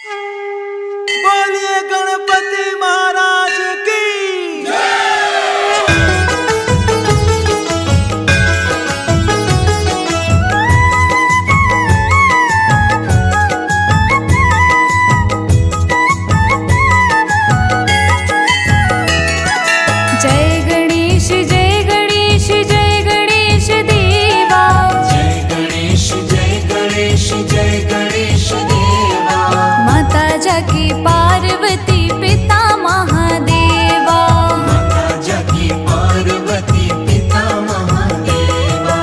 बोलिए गणपति महाराज की जय गणेश जय गणेश जय गणेश देवा। जय गणेश जय गणेश जय गणेश देवा। माता जाकी पार्वती पिता महादेवा। माता जाकी पार्वती पिता महादेवा।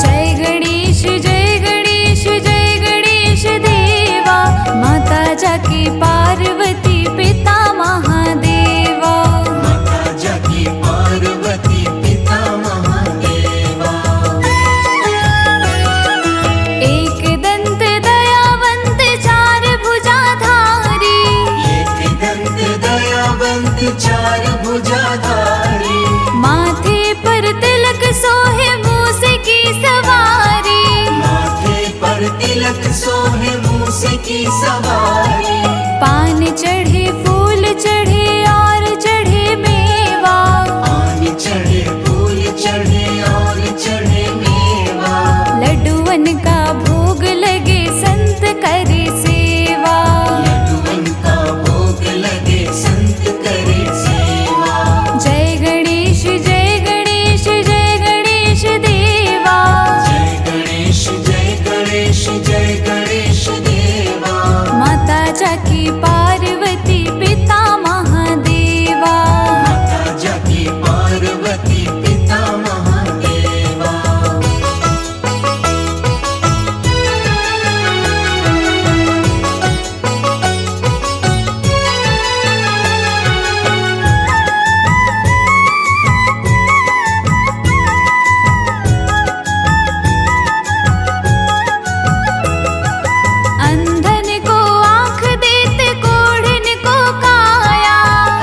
जय गणेश जय गणेश जय गणेश देवा। माता जाकी पार्वती पिता महादेवा। माता जाकी पार्वती पिता महादेवा। एक दंत दयावंत चार भुजाधारी। एक दंत दयावंत चार भुजाधारी। माथे पर तिलक सोहे मूस की सवारी। माथे पर तिलक सोहे मूस की सवारी। पान चढ़े फूल चढ़े और चढ़े मेवा। पान चढ़े फूल चढ़े और चढ़े मेवा। लड्डूवन का भोग लगे संत करे सेवा। लड्डूवन का भोग लगे संत करे सेवा। जय गणेश जय गणेश जय गणेश देवा। जय गणेश जय गणेश जय गणेश देवा। माता जाकी पार्वती पिता महादेवा। माता जाकी पार्वती पिता महादेवा। अंधन को आँख देत कोढ़िन को काया।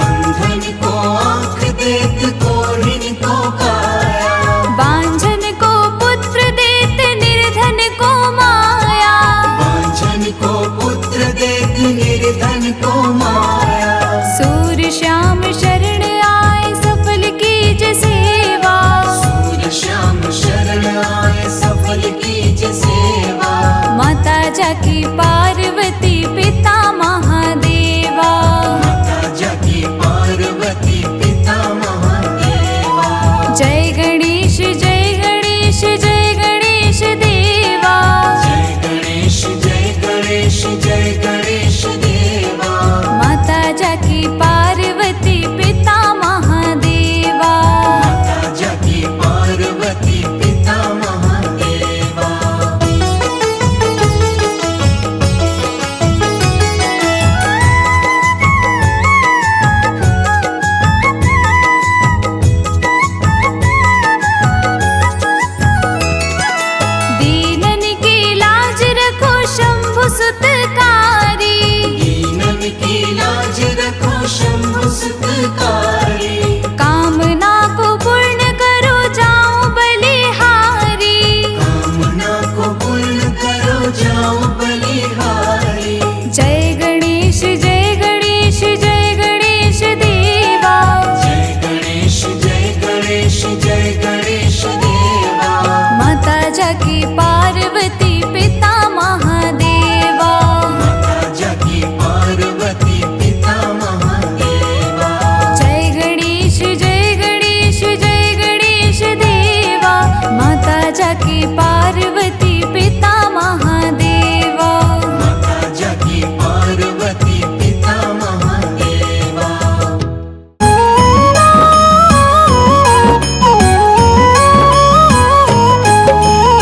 अंधन को आँख देत कोढ़िन को काया। बांझन को पुत्र देत निर्धन को माया। वांछन को पुत्र देत निर्धन को माया। सूर श्याम शरण आए सफल कीज सेवा। सूर्य श्याम शरण आए सफल कीज सेवा। माता जाकी पार्वती पिता महादेवा। माता जाकी पार्वती पिता महादेवा। जय गणेश जय गणेश जय गणेश देवा। जय गणेश जय गणेश जय गणेश देवा। माता जाकी पार्वती पिता महादेवा। माता जाकी पार्वती पिता महादेवा। दीनन की लाज रखो शंभु सुतकारी। दीनन की लाज रखो शंभु सुतकारी। कामना को पूर्ण करो जाओ बलिहारी। कामना को पूर्ण करो जाओ बलिहारी। जय गणेश जय गणेश जय गणेश देवा। जय गणेश जय गणेश जय गणेश देवा। माता जाकी पार्वती पिता महादेवा। माता जाकी पार्वती पिता महादेवा। जय गणेश जय गणेश जय गणेश देवा। माता जाकी पार्वती पिता महादेवा। माता जाकी पार्वती पिता महादेवा।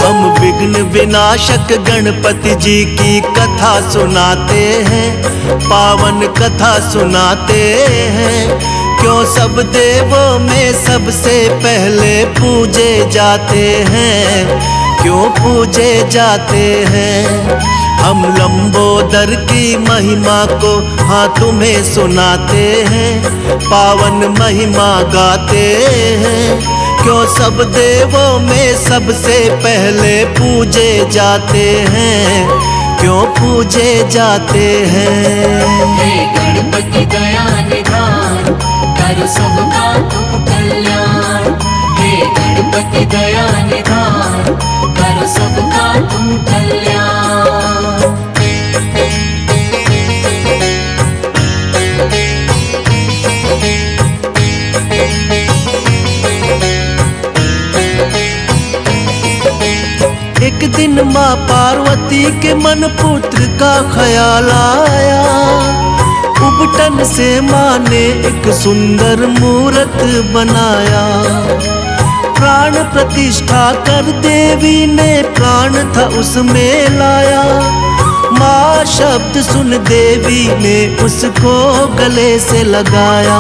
हम विघ्न विनाशक गणपति जी की कथा सुनाते हैं, पावन कथा सुनाते हैं। क्यों सब देवों में सबसे पहले पूजे जाते हैं, क्यों पूजे जाते हैं। हम लंबोदर की महिमा को हाँ तुम्हें सुनाते हैं, पावन महिमा गाते हैं। क्यों सब देवों में सबसे पहले पूजे जाते हैं, क्यों पूजे जाते हैं। हे गणपति दया निधान, करो सबका तुम कल्याण। हे गणपति दया निधान, करो सबका तुम कल्याण। एक दिन माँ पार्वती के मन पुत्र का ख्याल आया। उबटन से माँ ने एक सुंदर मूरत बनाया। प्राण प्रतिष्ठा कर देवी ने प्राण था उसमें लाया। माँ शब्द सुन देवी ने उसको गले से लगाया।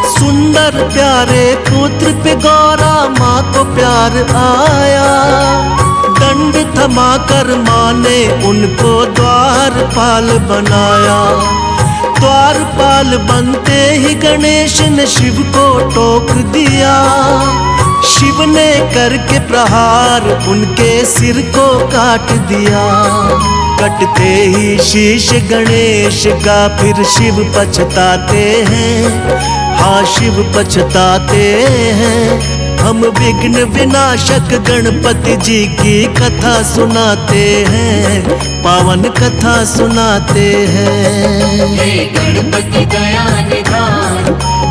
सुंदर प्यारे पुत्र पे गौरा माँ को प्यार आया। दंड थमा कर माँ ने उनको द्वारपाल बनाया। द्वारपाल बनते ही गणेश ने शिव को टोक दिया। शिव ने करके प्रहार उनके सिर को काट दिया। कटते ही शीश गणेश का फिर शिव पछताते हैं। हाँ शिव पछताते हैं। हम विघ्न विनाशक गणपति जी की कथा सुनाते हैं। पावन कथा सुनाते हैं। हे गणपति दया निधान,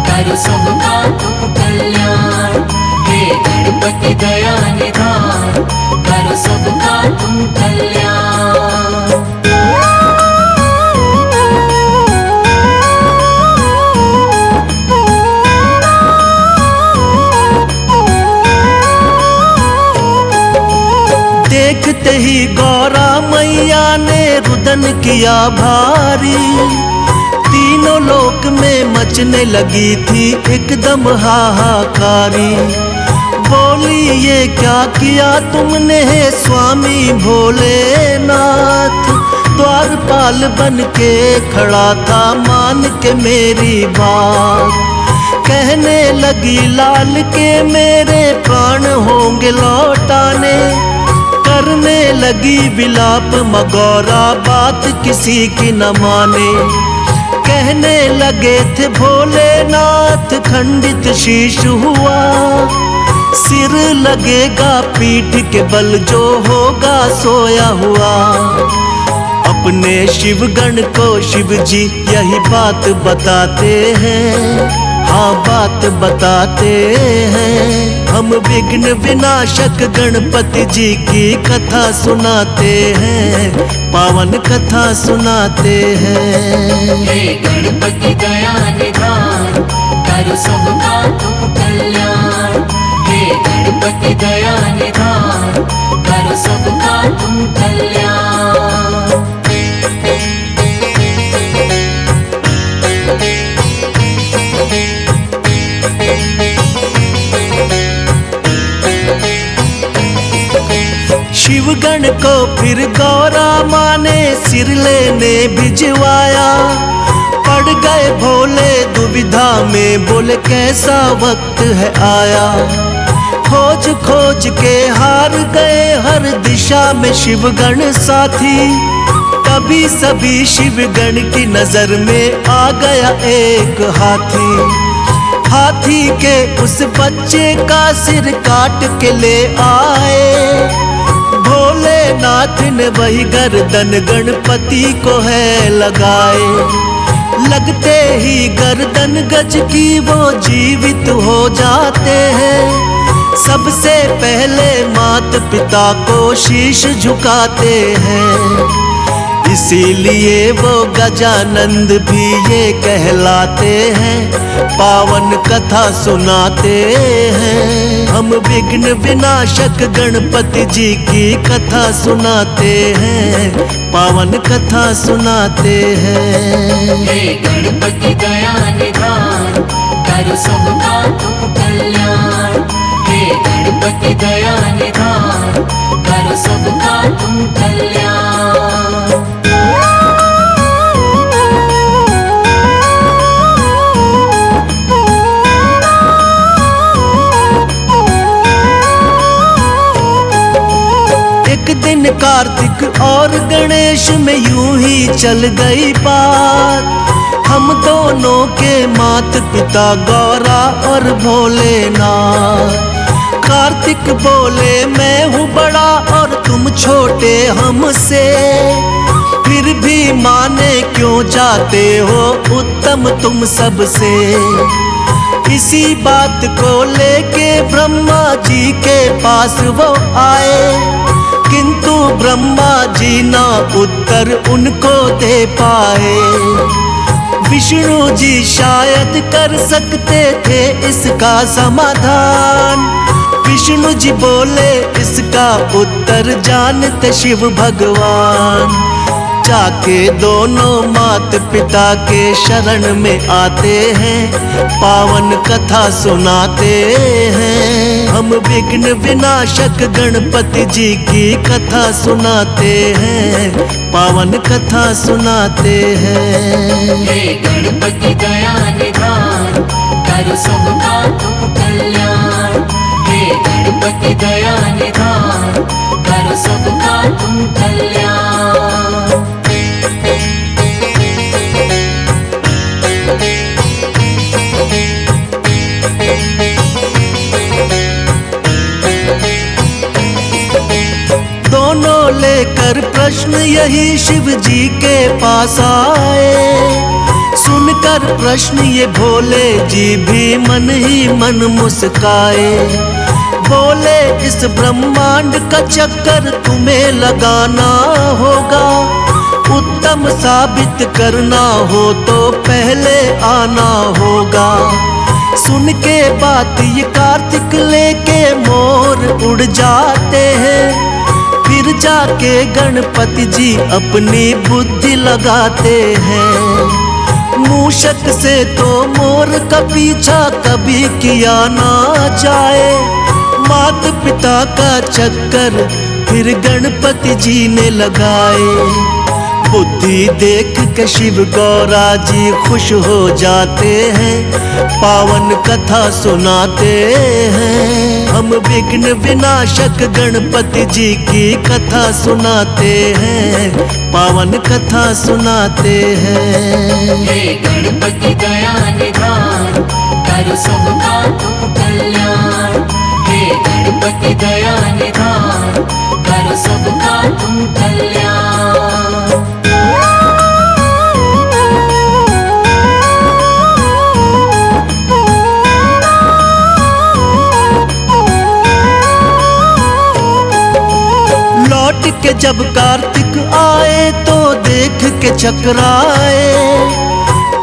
करो सबका तुम कल्याण। हे गणपति दया निधान, करो सबका तुम कल्याण। देखते ही गौरा मैया ने रुदन किया भारी। तीनों लोक में मचने लगी थी एकदम हाहाकारी। बोली ये क्या किया तुमने हे स्वामी भोलेनाथ। द्वारपाल बन के खड़ा था मान के मेरी बात। कहने लगी लाल के मेरे प्राण होंगे लौटाने। करने लगी विलाप मगौरा बात किसी की न माने। कहने लगे थे भोलेनाथ खंडित शीश हुआ। सिर लगेगा पीठ के बल जो होगा सोया हुआ। अपने शिवगण को शिव जी यही बात बताते हैं। हाँ बात बताते हैं। हम विघ्न विनाशक गणपति जी की कथा सुनाते हैं। पावन कथा सुनाते हैं। हे गणपति दया निधान, करो सबका तुम कल्याण। हे गणपति दया निधान, करो सबका तुम कल्याण। शिवगण को फिर गौरा माँ ने सिर लेने भिजवाया। पड़ गए भोले दुविधा में, बोले कैसा वक्त है आया। खोज खोज के हार गए हर दिशा में शिवगण साथी। तभी सभी शिवगण की नजर में आ गया एक हाथी। हाथी के उस बच्चे का सिर काट के ले आए। भोलेनाथ ने वही गर्दन गणपति को है लगाए। लगते ही गर्दन गज की वो जीवित हो जाते हैं। सबसे पहले माता पिता को शीश झुकाते हैं। इसीलिए वो गजानंद भी ये कहलाते हैं। पावन कथा सुनाते हैं। हम विघ्न विनाशक गणपति जी की कथा सुनाते हैं। पावन कथा सुनाते हैं। हे गणपति दया निधान, करो सबका तुम कल्याण। हे गणपति दया निधान, करो सबका तुम कल्याण। एक दिन दिन कार्तिक और गणेश में यूं ही चल गई बात। हम दोनों के माता पिता गौरा और भोलेनाथ। कार्तिक बोले मैं हूँ बड़ा और तुम छोटे हमसे, फिर भी माने क्यों जाते हो उत्तम तुम सबसे। इसी बात को लेके ब्रह्मा जी के पास वो आए, किंतु ब्रह्मा जी ना उत्तर उनको दे पाए। विष्णु जी शायद कर सकते थे इसका समाधान। विष्णु जी बोले इसका उत्तर जानते शिव भगवान। जाके दोनों माता पिता के शरण में आते हैं, पावन कथा सुनाते हैं। हम विघ्न विनाशक गणपति जी की कथा सुनाते हैं, पावन कथा सुनाते हैं। हे गणपति दया निधान, करो सबका तुम कल्याण। हे गणपति दया निधान, करो सबका तुम कल्याण। दोनों लेकर प्रश्न यही शिव जी के पास आए। सुनकर प्रश्न ये भोले जी भी मन ही मन मुस्काए। बोले इस ब्रह्मांड का चक्कर तुम्हें लगाना होगा, उत्तम साबित करना हो तो पहले आना होगा। सुन के बात ये कार्तिक लेके मोर उड़ जाते हैं, फिर जाके गणपति जी अपनी बुद्धि लगाते हैं। मूषक से तो मोर का पीछा कभी किया ना जाए, माता पिता का चक्कर फिर गणपति जी ने लगाए। बुद्धि देख के शिव गौरा जी खुश हो जाते हैं, पावन कथा सुनाते हैं। हम विघ्न विनाशक गणपति जी की कथा सुनाते हैं, पावन कथा सुनाते हैं। हे गणपति दया निधान, करो सबका तुम कल्याण। हे गणपति दया निधान, करो सबका तुम कल्याण। लौट के जब कार्तिक आए तो देख के चकराए,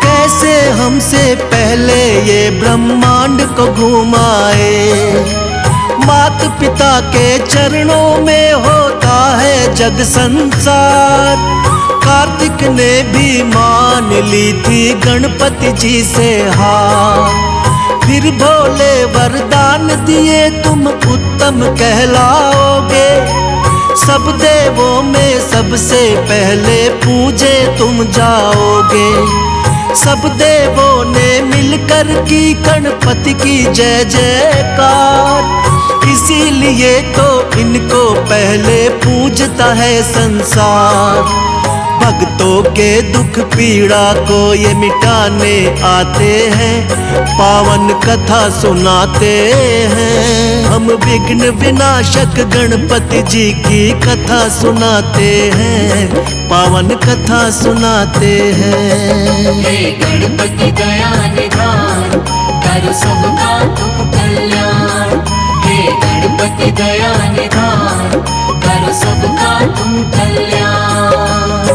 कैसे हमसे पहले ये ब्रह्मांड को घुमाए। माता पिता के चरणों में होता है जग संसार। कार्तिक ने भी मान ली थी गणपति जी से हार। फिर भोले वरदान दिए तुम उत्तम कहलाओगे, सब देवों में सबसे पहले पूजे तुम जाओगे। सब देवों ने मिलकर की गणपति की जय जयकार, इसीलिए तो इनको पहले पूजता है संसार। भक्तों के दुख पीड़ा को ये मिटाने आते हैं, पावन कथा सुनाते हैं। हम विघ्न विनाशक गणपति जी की कथा सुनाते हैं, पावन कथा सुनाते हैं। हे गणपति दया निधान, करो सबका तुम कल्याण। हे गणपति दया निधान, करो सबका तुम कल्याण।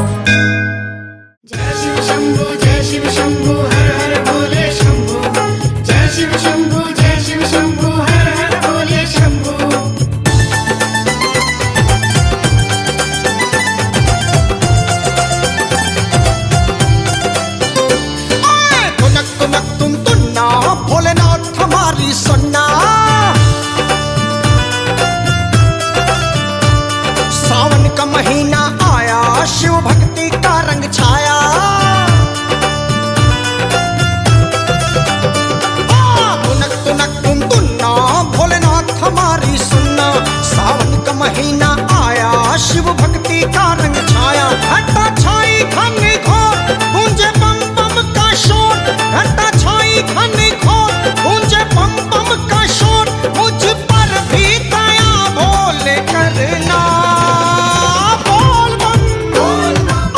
जय शिव शंभु जय शिव शंभु हर हर भोले शंभु। जय शिव शंभु जय शिव शंभु हर हर भोले शंभु। तुनक तुनक तुम तुन्ना भोलेनाथ हमारी सुनना। सावन का महीना आया, शिव भक्ति का रंग छाया। तुनक तुनक तुम तुन्ना भोलेनाथ हमारी सुनना। सावन का महीना आया, शिव शिव भक्ति का रंग छाया। घटा छाई घन घोर गूंजे बम बम का शोर, घटा छाई घन घोर गूंजे बम बम का शोर। मुझ पर भी दया भोले करना, बोल बम।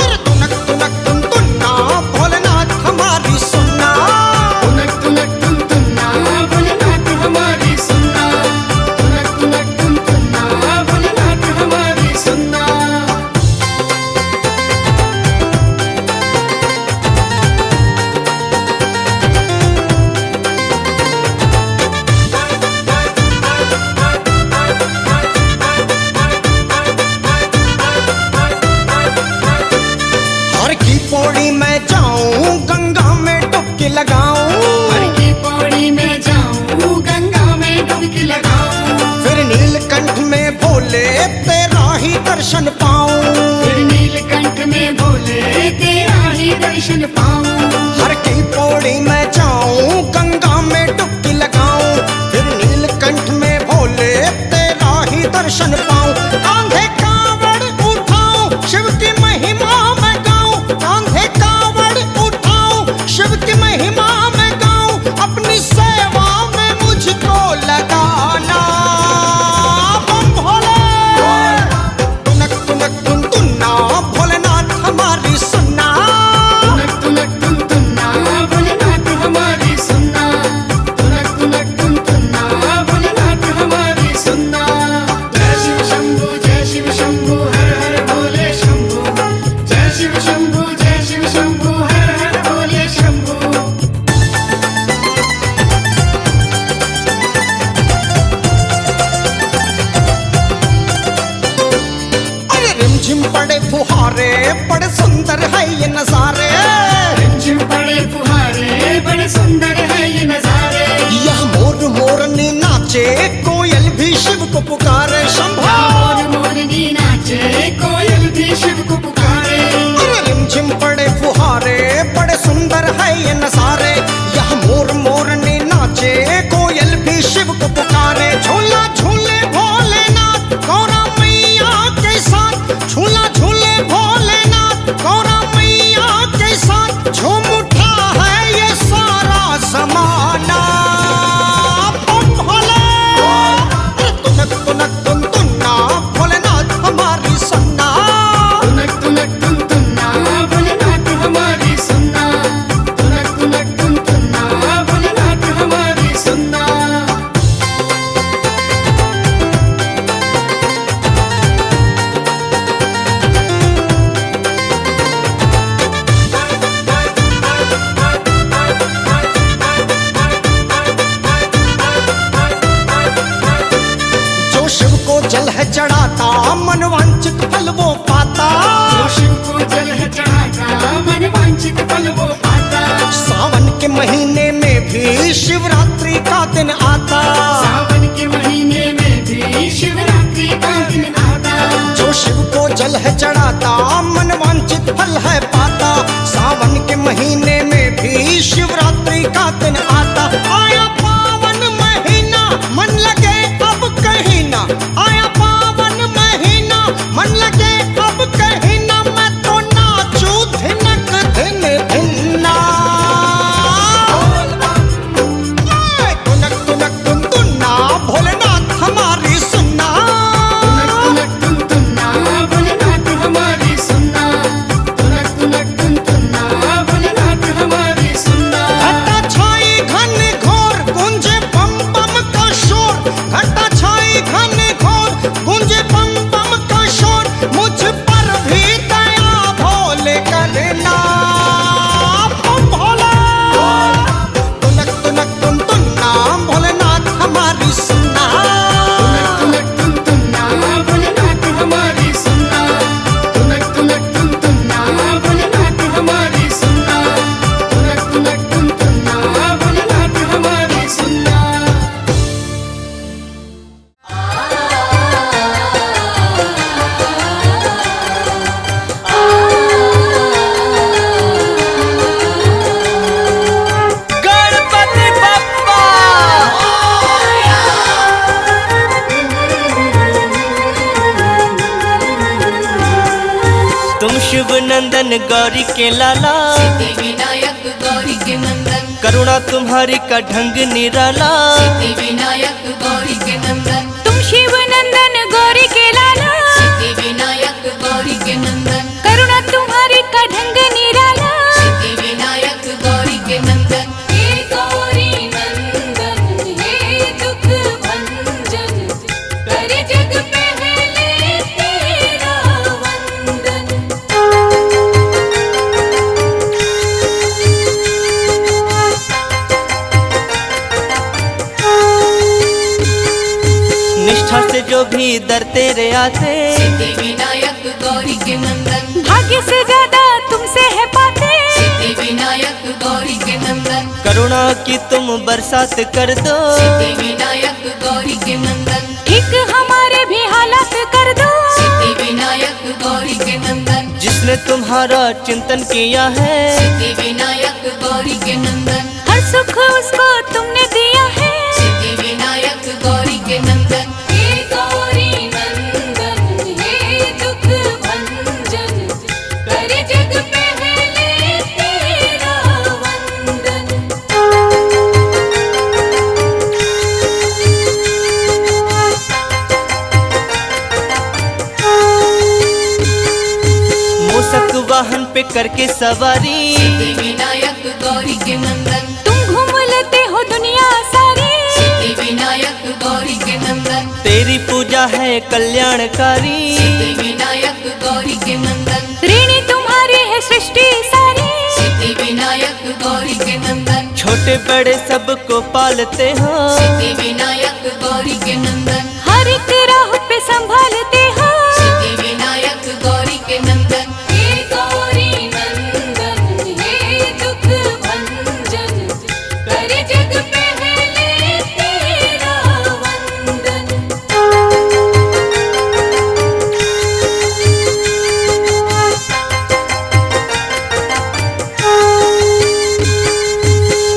अरे तुनक तुनक तुन तुन्ना भोलेनाथ हमारी सुनना। तुनक तुनक तुन तुन्ना भोलेनाथ हमारी सुनना। तुनक तुनक तुन तुन्ना भोलेनाथ हमारी सुनना। हर की पौड़ी में जाऊं गंगा में डुबकी लगाऊं, हर की पौड़ी में जाऊं गंगा में डुबकी लगाऊं। फिर नीलकंठ में भोले तेरा ही दर्शन पाऊं। फिर नीलकंठ में भोले तेरा ही दर्शन पाऊं। हर की पौड़ी में जाऊं गंगा में डुबकी लगाऊं, फिर नीलकंठ में भोले तेरा ही दर्शन पाऊं। कांधे कावड़ उठाऊं शिव की महिमा में गाऊं, कांधे कावड़ उठाऊं शिव की महिमा में गाऊं। अपनी सेवा में मुझको लगाना, बम भोले। तुनक तुनक तुन तुन्ना भोलेनाथ हमारी सुनना। तुनक तुनक तुन तुन्ना भोलेनाथ हमारी सुनना। तुनक तुनक तुन तुन्ना भोलेनाथ हमारी सुनना। जय शिव शंभू जय शिव शंभू हर हर भोले शंभू। जय शिव शंभू जय शिव शंभू हर हर भोले शंभू। अरे रिमझिम पड़े फुहारे बड़े सुंदर है ये नजारे। रिमझिम पड़े फुहारे बड़े सुंदर है ये नजारे। यह मोर मोरनी नाचे कोयल भी शिव को पुकारे। शंभो मोर मोरनी नाचे कोयल भी शिव को पुकारे। अरे रिमझिम पड़े फुहारे बड़े सुंदर है ये नजारे। यह मोर मोरनी नाचे कोयल भी शिव को पुकारे। झूला झूले भोलेनाथ गौरा मैया के साथ, झूला झूले भोलेनाथ गौरा मैया के साथ। झूम उठा है ये सारा जमाना, बम भोले। अरे तुनक तुनक तुन तुन्ना भोलेनाथ हमारी सुनना। तुनक तुनक तुन तुन्ना भोलेनाथ हमारी सुनना। तुनक तुनक तुन तुन्ना भोलेनाथ हमारी सुनना। जो शिव को जल है चढ़ाता मनवांचित फल वो पाता। जो शिव को जल है चढ़ाता मन वांछित फल वो पाता। सावन के महीने में भी शिवरात्रि का दिन आता। सावन के महीने में भी शिवरात्रि का दिन आता। जो शिव को जल है चढ़ाता मनवांचित फल है पाता। सावन के महीने में भी शिवरात्रि का दिन आता। आया पावन महीना मन लगे अब कहीं ना, आया पावन महीना मन लगे अब कहीं ना। मैं तो नाचू धिनक धिन धिन्ना। ए, तुनक तुनक तुन तुन्ना भोलेनाथ हमारी सुनना। तुनक तुनक तुन तुन्ना भोलेनाथ हमारी सुनना। नंदन गौरी के लाला, सिद्धि विनायक गौरी के नंदन, करुणा तुम्हारी का ढंग निराला। सिद्धि विनायक गौरी के नंदन, तुम शिव नंदन गौरी के लाला, सिद्धि विनायक गौरी के नंदन, करुणा तुम्हारी का ढंग निराला। सिद्धि विनायक गौरी के नंदन। हे गौरी नंदन हे दुख भंजन, करे जग पहले तेरा वंदन। निष्ठा से जो भी दर तेरे आते, सिद्धि विनायक गौरी के नंदन, भाग्य से ज्यादा तुमसे है पाते। सिद्धि विनायक गौरी के नंदन, करुणा की तुम बरसात कर दो। सिद्धि विनायक गौरी के नंदन, ठीक हमारे भी हालात कर दो। सिद्धि विनायक गौरी के नंदन, जिसने तुम्हारा चिंतन किया है, सिद्धि विनायक गौरी के नंदन, हर सुख उसको तुमने दिया है। सिद्धि विनायक गौरी के नंदन। हे गौरी नंदन हे दुख भंजन, करे जग पहले तेरा वंदन। मूसक वाहन पे करके सवारी, सिद्धि विनायक गौरी के नंदन, तुम घूम लेते हो दुनिया सारी। सिद्धि विनायक गौरी के नंदन, तेरी पूजा है कल्याणकारी। सिद्धि विनायक गौरी के नंदन, ऋणी तुम्हारी है सृष्टि सारी। सिद्धि विनायक गौरी के नंदन, छोटे बड़े सबको पालते हो। सिद्धि विनायक गौरी के नंदन, हर एक राह पे संभालते हो। सिद्धि विनायक गौरी के नंदन। हे गौरी नंदन हे दुख भंजन, करे जग पहले तेरा वंदन।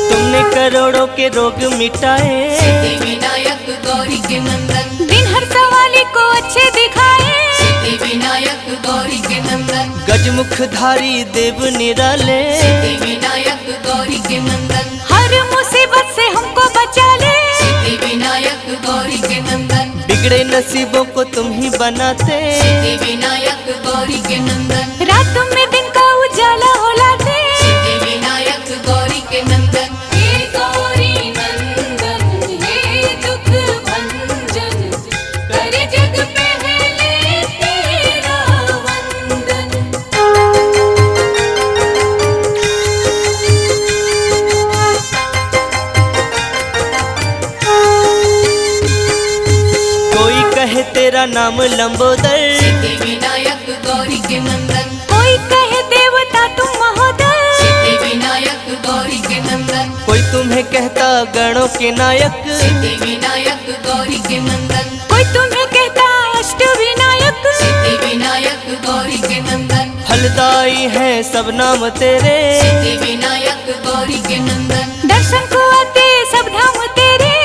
तुमने करोड़ों के रोग मिटाए, सिद्धि विनायक गौरी के नंदन, दिन हर सवाली को अच्छे दिखाए। सिद्धि विनायक गौरी के नंदन, गजमुखधारी देव निराले। सिद्धि विनायक गौरी के नंदन, हर मुसीबत से हमको बचा ले। सिद्धि विनायक गौरी के नंदन, बिगड़े नसीबों को तुम ही बनाते। सिद्धि विनायक गौरी के नंदन, रात में दिन का उजाला हो लाते। सिद्धि विनायक गौरी के नंदन। हे गौरी नंदन हे दुख भंजन, करे जग पहले तेरा वंदन। कोई कहे तेरा नाम लंबोदर, सिद्धि विनायक गौरी के नंदन, कोई कहे देवता तुम महोदय। सिद्धि विनायक गौरी के नंदन, कोई तुम्हें कहता गणों के नायक। सिद्धि विनायक गौरी के नंदन, कोई तुम्हें कहता अष्ट विनायक। सिद्धि विनायक गौरी के नंदन, फलदाई है सब नाम तेरे। सिद्धि विनायक गौरी के नंदन, दर्शन को आते सब धाम तेरे।